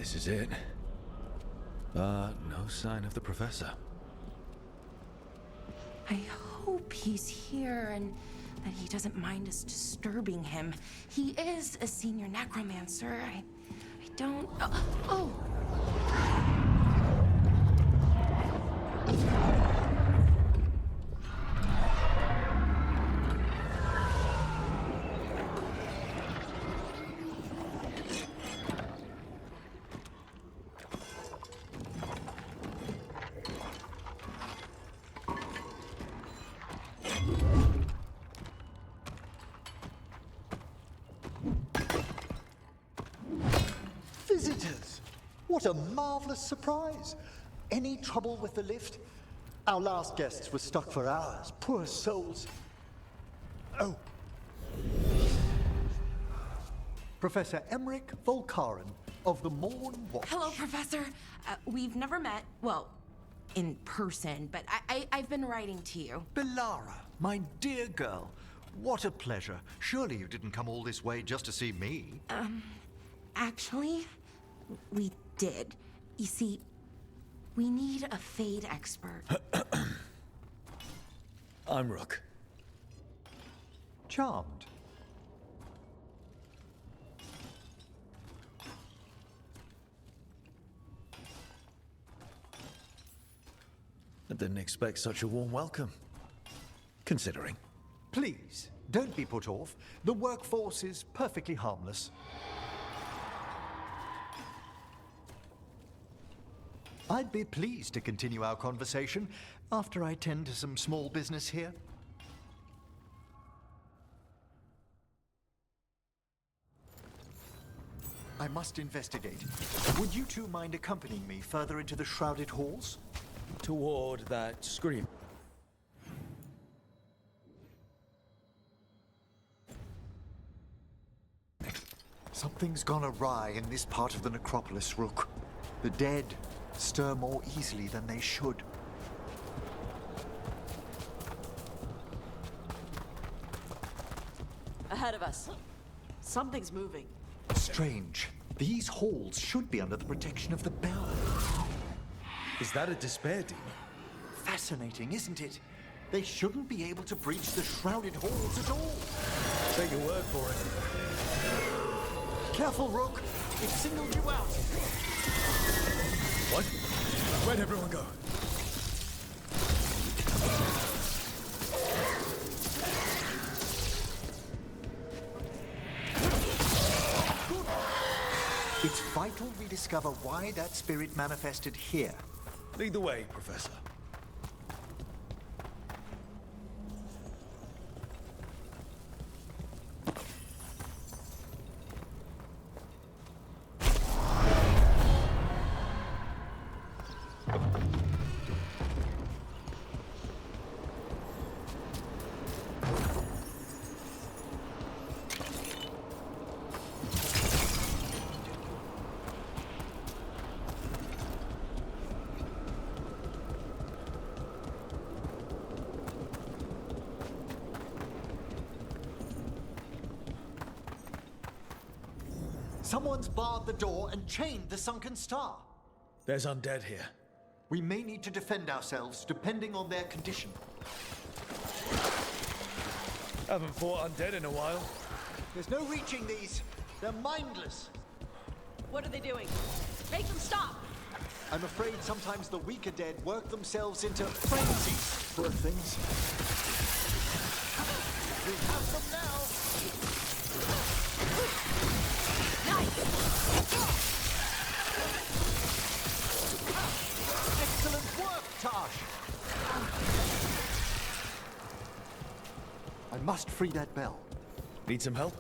This is it. But no sign of the professor. I hope he's here and that he doesn't mind us disturbing him. He is a senior necromancer. I don't... Oh! Visitors! What a marvelous surprise! Any trouble with the lift? Our last guests were stuck for hours. Poor souls. Oh. Professor Emmerich Volkaren of the Morn Watch. Hello, Professor. We've never met, well, in person, but I've been writing to you. Belara, my dear girl, what a pleasure. Surely you didn't come all this way just to see me. Actually, we did. You see, we need a Fade expert. I'm Rook. Charmed. I didn't expect such a warm welcome. Considering. Please, don't be put off. The workforce is perfectly harmless. I'd be pleased to continue our conversation after I tend to some small business here. I must investigate. Would you two mind accompanying me further into the shrouded halls? Toward that scream. Something's gone awry in this part of the necropolis, Rook. The dead stir more easily than they should. Ahead of us. Something's moving. Strange. These halls should be under the protection of the bell. Is that a despair demon? Fascinating, isn't it? They shouldn't be able to breach the shrouded halls at all. Take your word for it. Careful, Rook. It singled you out. What? Where'd everyone go? It's vital we discover why that spirit manifested here. Lead the way, Professor. Someone's barred the door and chained the sunken star. There's undead here. We may need to defend ourselves depending on their condition. Haven't fought undead in a while. There's no reaching these. They're mindless. What are they doing? Make them stop! I'm afraid sometimes the weaker dead work themselves into frenzies. Poor things. We have them now. Excellent work, Tosh! I must free that bell. Need some help?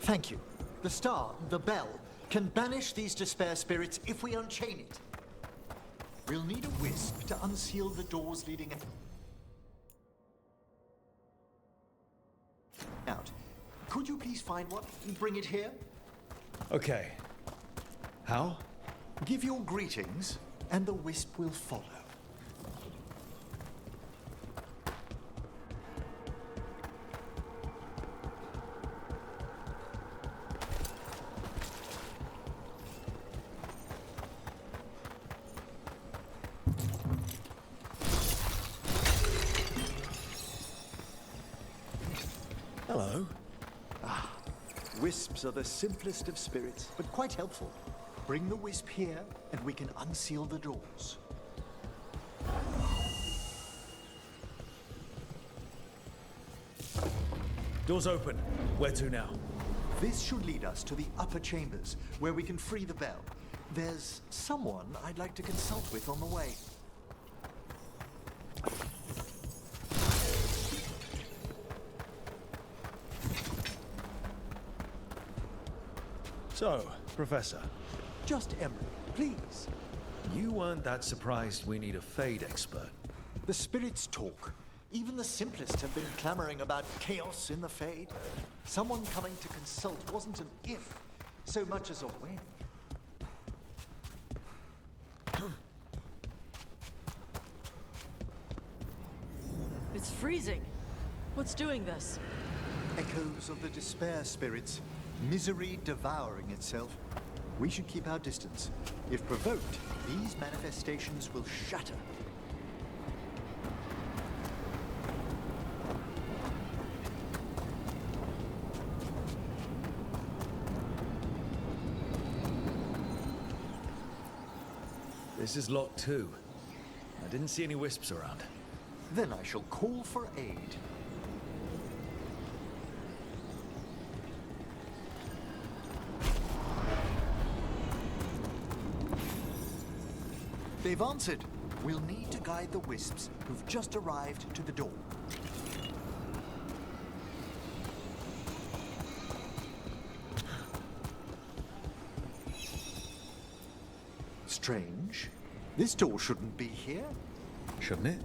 Thank you. The star, the bell, can banish these despair spirits if we unchain it. We'll need a wisp to unseal the doors leading out. Could you please find one and bring it here? Okay. How? Give your greetings, and the wisp will follow. Hello. Wisps are the simplest of spirits, but quite helpful. Bring the wisp here, and we can unseal the doors. Doors open. Where to now? This should lead us to the upper chambers, where we can free the bell. There's someone I'd like to consult with on the way. So, Professor, Just Emery, please. you weren't that surprised we need a Fade expert. The spirits talk. Even the simplest have been clamoring about chaos in the Fade. Someone coming to consult wasn't an if, so much as a when. It's freezing. What's doing this? Echoes of the despair spirits, misery devouring itself. We should keep our distance. If provoked, these manifestations will shatter. This is locked too. I didn't see any wisps around. Then I shall call for aid. They've answered. We'll need to guide the wisps who've just arrived to the door. Strange. This door shouldn't be here. Shouldn't it?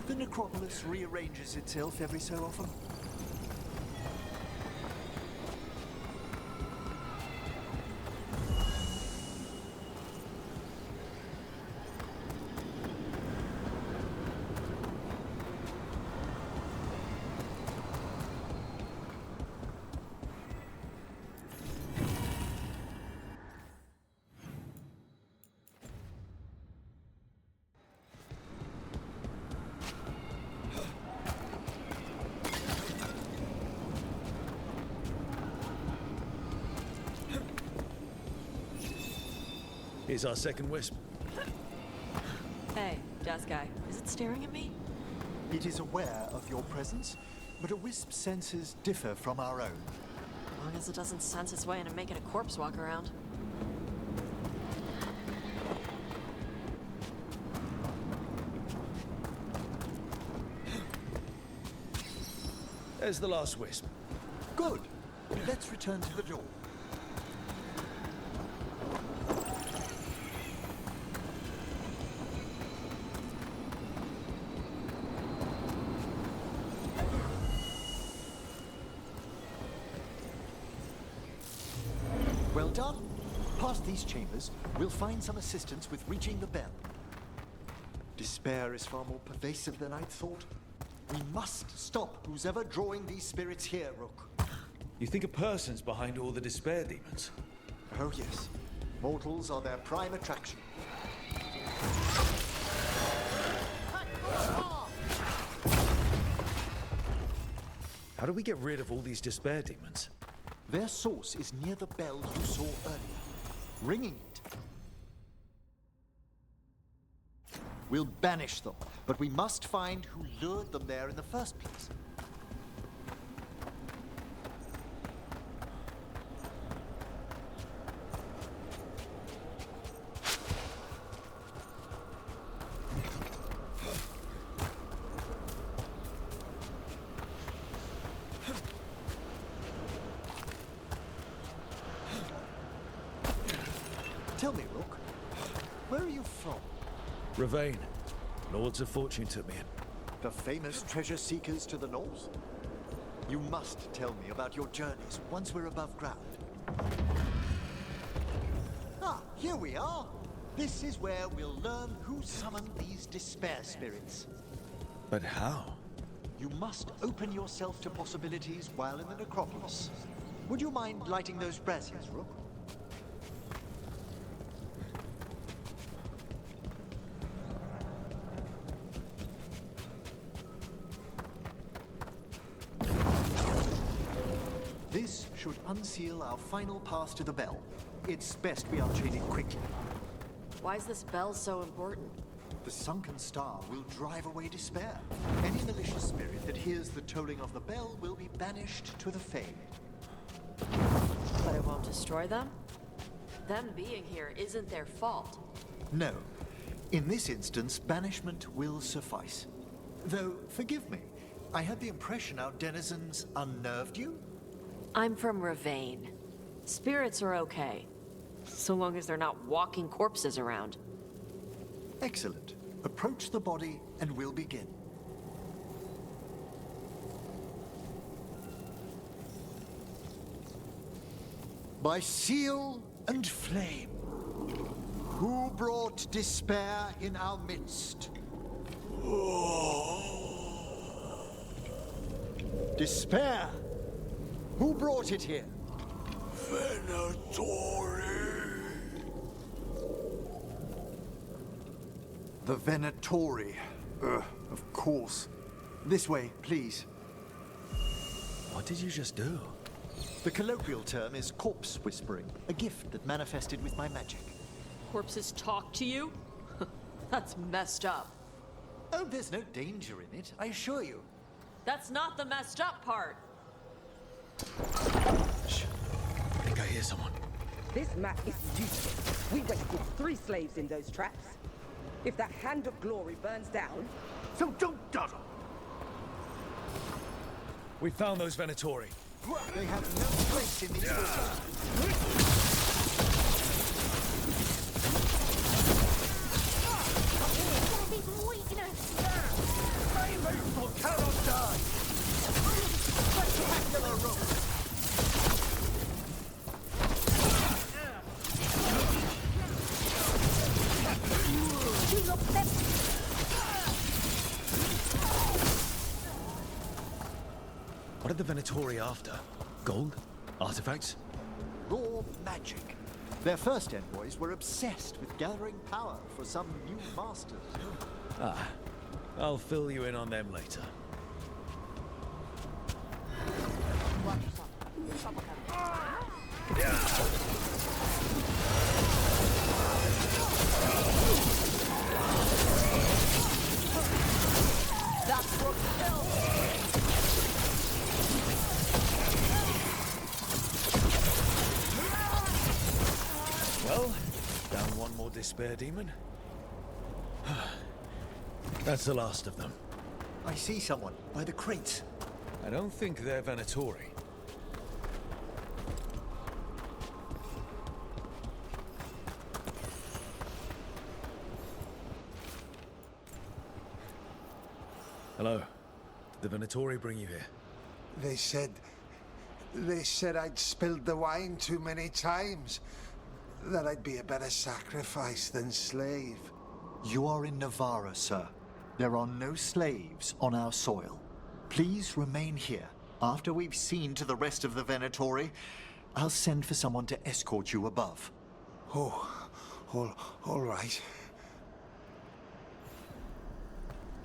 The necropolis rearranges itself every so often. Here's our second wisp. Hey, jazz guy. Is it staring at me? It is aware of your presence, but a wisp's senses differ from our own. As long as it doesn't sense its way into making a corpse walk around. There's the last wisp. Good. Let's return to the door. Well done. Past these chambers, we'll find some assistance with reaching the bell. Despair is far more pervasive than I'd thought. We must stop who's ever drawing these spirits here, Rook. You think a person's behind all the despair demons? Oh yes. Mortals are their prime attraction. How do we get rid of all these despair demons? Their source is near the bell you saw earlier. Ringing it. We'll banish them, but we must find who lured them there in the first place. Tell me, Rook, where are you from? Ravane. Lords of Fortune took me in. The famous treasure seekers to the north? You must tell me about your journeys once we're above ground. Ah, here we are. This is where we'll learn who summoned these despair spirits. But how? You must open yourself to possibilities while in the necropolis. Would you mind lighting those braziers, Rook? should unseal our final pass to the bell. It's best we unchain it quickly. Why is this bell so important? The sunken star will drive away despair. Any malicious spirit that hears the tolling of the bell will be banished to the Fade. But it won't destroy them? Them being here isn't their fault. No. In this instance, banishment will suffice. Though, forgive me, I had the impression our denizens unnerved you? I'm from Ravane. Spirits are okay, so long as they're not walking corpses around. Excellent. Approach the body and we'll begin. By seal and flame, who brought despair in our midst? Despair! Who brought it here? Venatori. The Venatori. Of course. This way, please. What did you just do? The colloquial term is corpse whispering, a gift that manifested with my magic. Corpses talk to you? That's messed up. Oh, there's no danger in it, I assure you. That's not the messed up part. Shh. I think I hear someone. This map is useless. We wasted 3 slaves in those traps. If that Hand of Glory burns down... So don't dawdle. We found those Venatori. They have no place in these waters. Faithful cannot die. Spectacular rope. What are the Venatori after? Gold? Artifacts? Raw magic. Their first envoys were obsessed with gathering power for some new masters. Ah, I'll fill you in on them later. That's what kills. Well, down one more despair demon. That's the last of them. I see someone by the crates. I don't think they're Venatori. Hello. Did the Venatori bring you here? They said I'd spilled the wine too many times. That I'd be a better sacrifice than slave. You are in Navarra, sir. There are no slaves on our soil. Please remain here. After we've seen to the rest of the Venatori, I'll send for someone to escort you above. Oh, all right.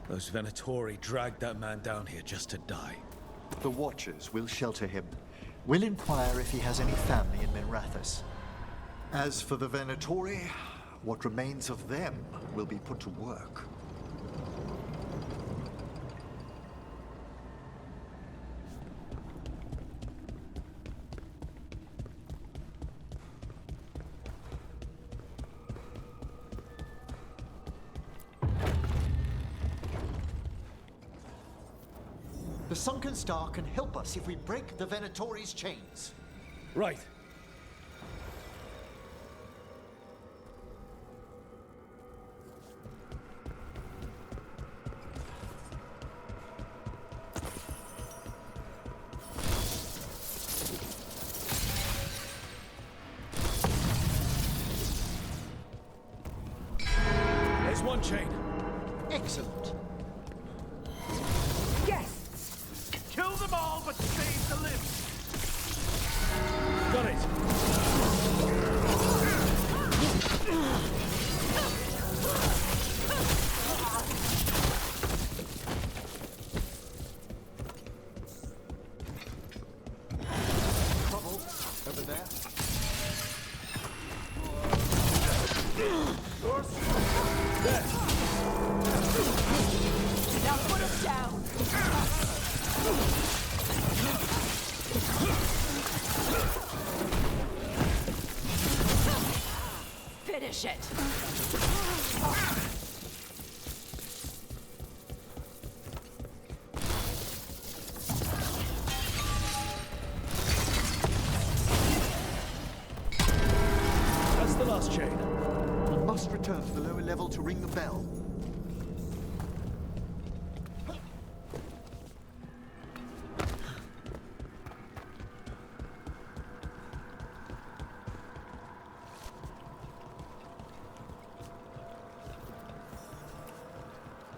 Those Venatori dragged that man down here just to die. The Watchers will shelter him. We'll inquire if he has any family in Minrathous. As for the Venatori, what remains of them will be put to work. The sunken star can help us if we break the Venatori's chains. Right. There's one chain. Excellent. Yes! Kill them all, but save the limbs. Got it. Put him down! Finish it! That's the last chain. We must return to the lower level to ring the bell.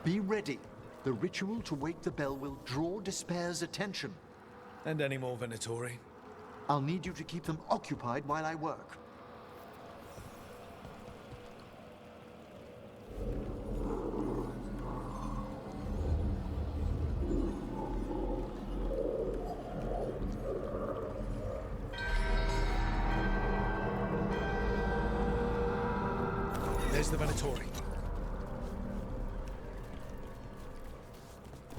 Be ready. The ritual to wake the bell will draw Despair's attention. And any more Venatori? I'll need you to keep them occupied while I work. There's the Venatori.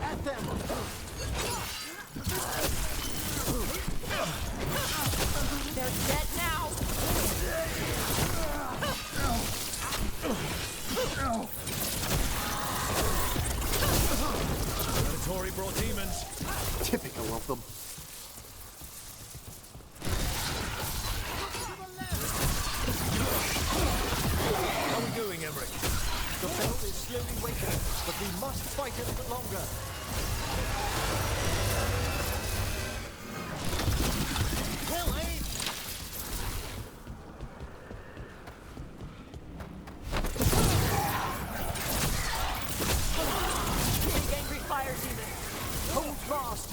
At them! They're dead now! Venatori brought demons. Typical of them. How are we doing, Emmerich? The bell is slowly waking, but we must fight it a bit longer. Well, aim! Big angry fire demon! Hold fast!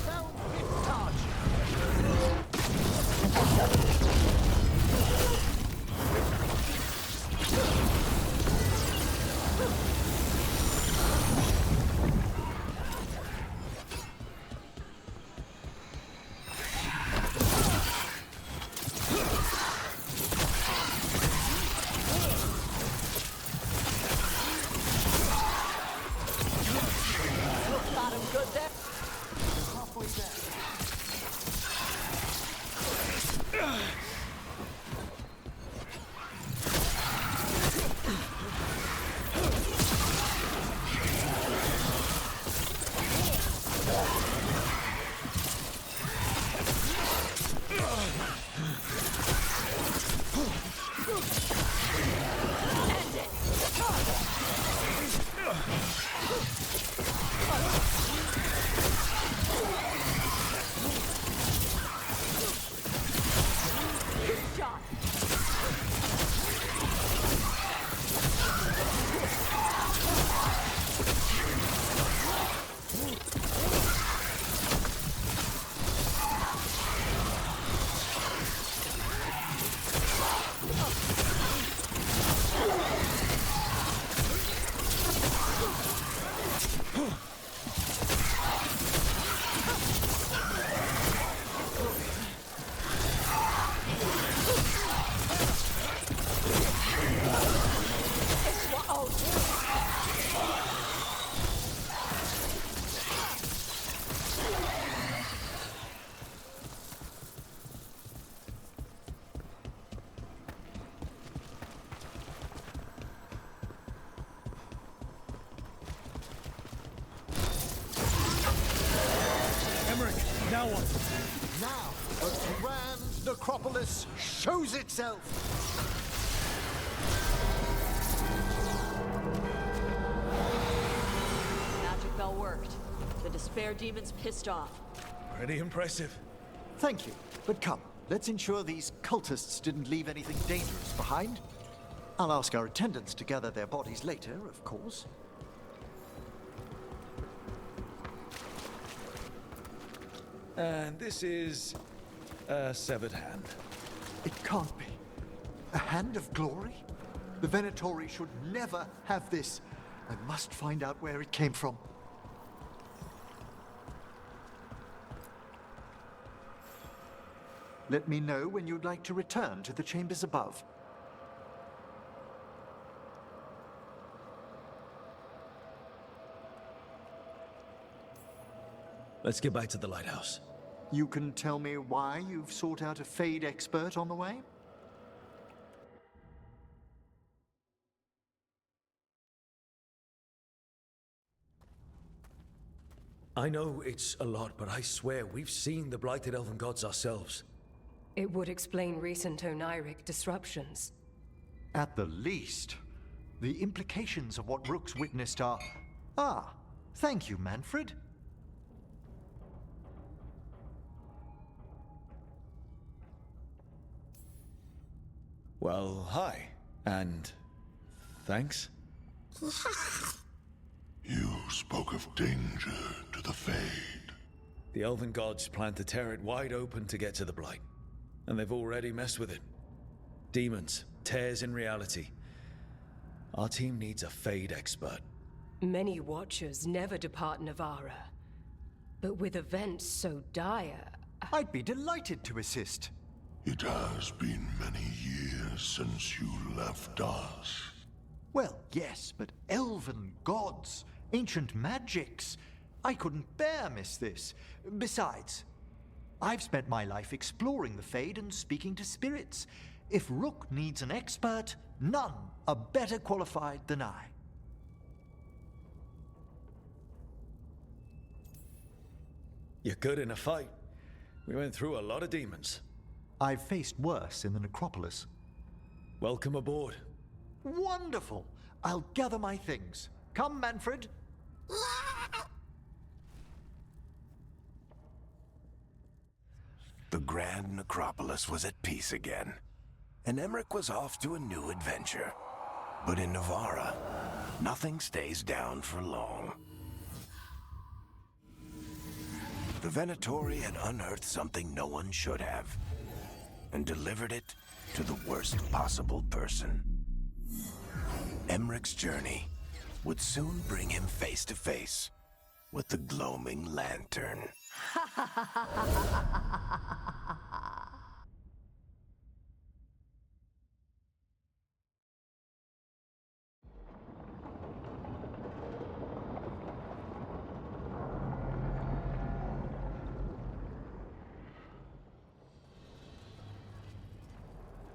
Sound hit touch! Got him good there! Halfway there. End it! Good shot! Emmerich, now what? Now, the grand necropolis shows itself! Magic bell worked. The despair demon's pissed off. Pretty impressive. Thank you, but come, let's ensure these cultists didn't leave anything dangerous behind. I'll ask our attendants to gather their bodies later, of course. And this is a severed hand. It can't be. A hand of glory? The Venatori should never have this. I must find out where it came from. Let me know when you'd like to return to the chambers above. Let's get back to the lighthouse. You can tell me why you've sought out a Fade expert on the way? I know it's a lot, but I swear we've seen the blighted elven gods ourselves. It would explain recent Oniric disruptions. At the least, the implications of what Rook's witnessed are... Ah, thank you, Manfred. Well, hi. And thanks. You spoke of danger to the Fade. The elven gods plan to tear it wide open to get to the Blight. And they've already messed with it. Demons, tears in reality. Our team needs a Fade expert. Many Watchers never depart Navara. But with events so dire... I'd be delighted to assist. It has been many years since you left us. Well, yes, but elven gods, ancient magics. I couldn't bear miss this. Besides, I've spent my life exploring the Fade and speaking to spirits. If Rook needs an expert, none are better qualified than I. You're good in a fight. We went through a lot of demons. I've faced worse in the necropolis. Welcome aboard. Wonderful! I'll gather my things. Come, Manfred. The Grand Necropolis was at peace again, and Emmerich was off to a new adventure. But in Navara, nothing stays down for long. The Venatori had unearthed something no one should have, and delivered it to the worst possible person. Emmerich's journey would soon bring him face to face with the gloaming lantern.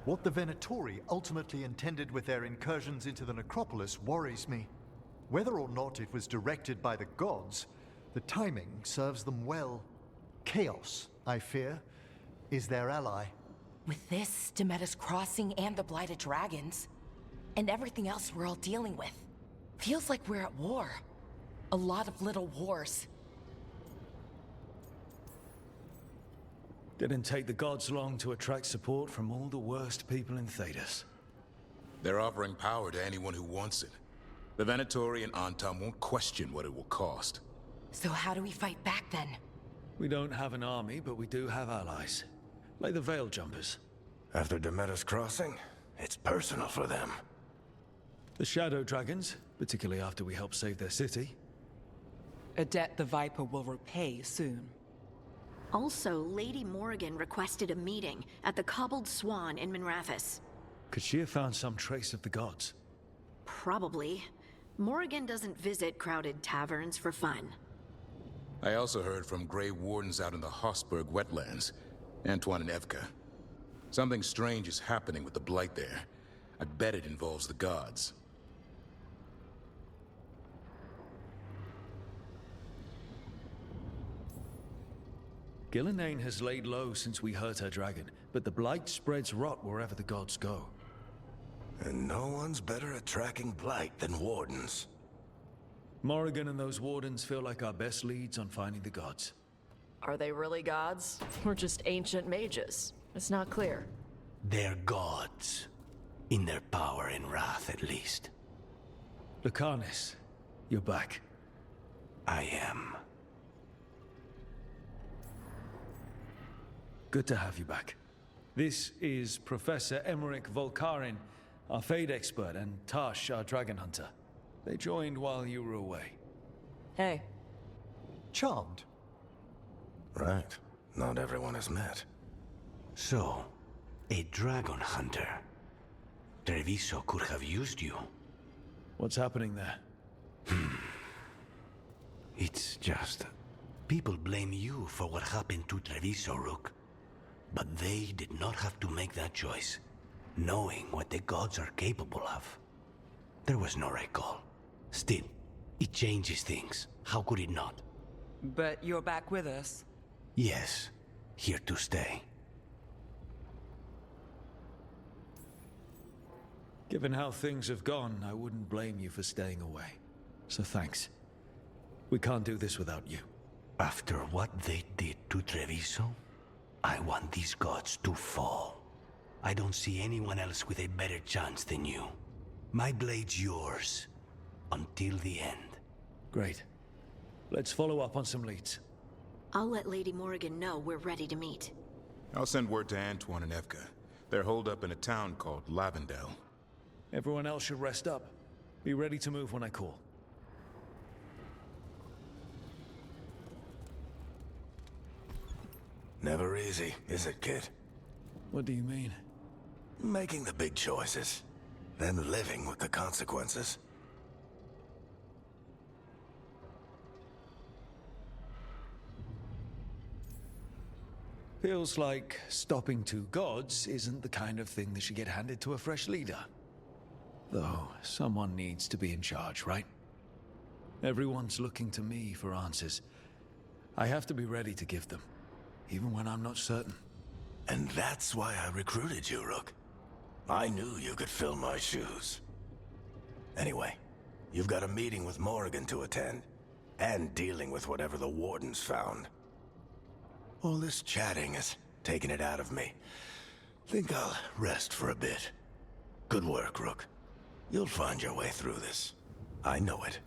What the Venatori ultimately intended with their incursions into the necropolis worries me. Whether or not it was directed by the gods, the timing serves them well. Chaos, I fear, is their ally. With this, Demeter's Crossing and the Blighted Dragons, and everything else we're all dealing with, feels like we're at war. A lot of little wars. Didn't take the gods long to attract support from all the worst people in Thedas. They're offering power to anyone who wants it. The Venatori and Antam won't question what it will cost. So how do we fight back then? We don't have an army, but we do have allies. Like the Veil Jumpers. After Demeter's Crossing, it's personal for them. The Shadow Dragons, particularly after we helped save their city. A debt the Viper will repay soon. Also, Lady Morrigan requested a meeting at the Cobbled Swan in Minrathous. Could she have found some trace of the gods? Probably. Morrigan doesn't visit crowded taverns for fun. I also heard from Grey Wardens out in the Hossberg wetlands, Antoine and Evka. Something strange is happening with the Blight there. I bet it involves the gods. Gillenane has laid low since we hurt her dragon, but the Blight spreads rot wherever the gods go. And no one's better at tracking Blight than Wardens. Morrigan and those Wardens feel like our best leads on finding the gods. Are they really gods? Or just ancient mages? It's not clear. They're gods. In their power and wrath, at least. Lucanus, you're back. I am. Good to have you back. This is Professor Emmerich Volkarin, our Fade expert, and Tash, our dragon hunter. They joined while you were away. Hey. Charmed. Right. Not everyone has met. So, a dragon hunter. Treviso could have used you. What's happening there? It's just... people blame you for what happened to Treviso, Rook. But they did not have to make that choice, knowing what the gods are capable of. There was no recall. Still, it changes things. How could it not? But you're back with us. Yes, here to stay. Given how things have gone, I wouldn't blame you for staying away. So thanks. We can't do this without you. After what they did to Treviso, I want these gods to fall. I don't see anyone else with a better chance than you. My blade's yours, until the end. Great. Let's follow up on some leads. I'll let Lady Morrigan know we're ready to meet. I'll send word to Antoine and Evka. They're holed up in a town called Lavendel. Everyone else should rest up. Be ready to move when I call. Never easy, is it, kid? What do you mean? Making the big choices, then living with the consequences. Feels like stopping two gods isn't the kind of thing that should get handed to a fresh leader. Though, someone needs to be in charge, right? Everyone's looking to me for answers. I have to be ready to give them, even when I'm not certain. And that's why I recruited you, Rook. I knew you could fill my shoes. Anyway, you've got a meeting with Morrigan to attend, and dealing with whatever the Wardens found. All this chatting has taken it out of me. Think I'll rest for a bit. Good work, Rook. You'll find your way through this. I know it.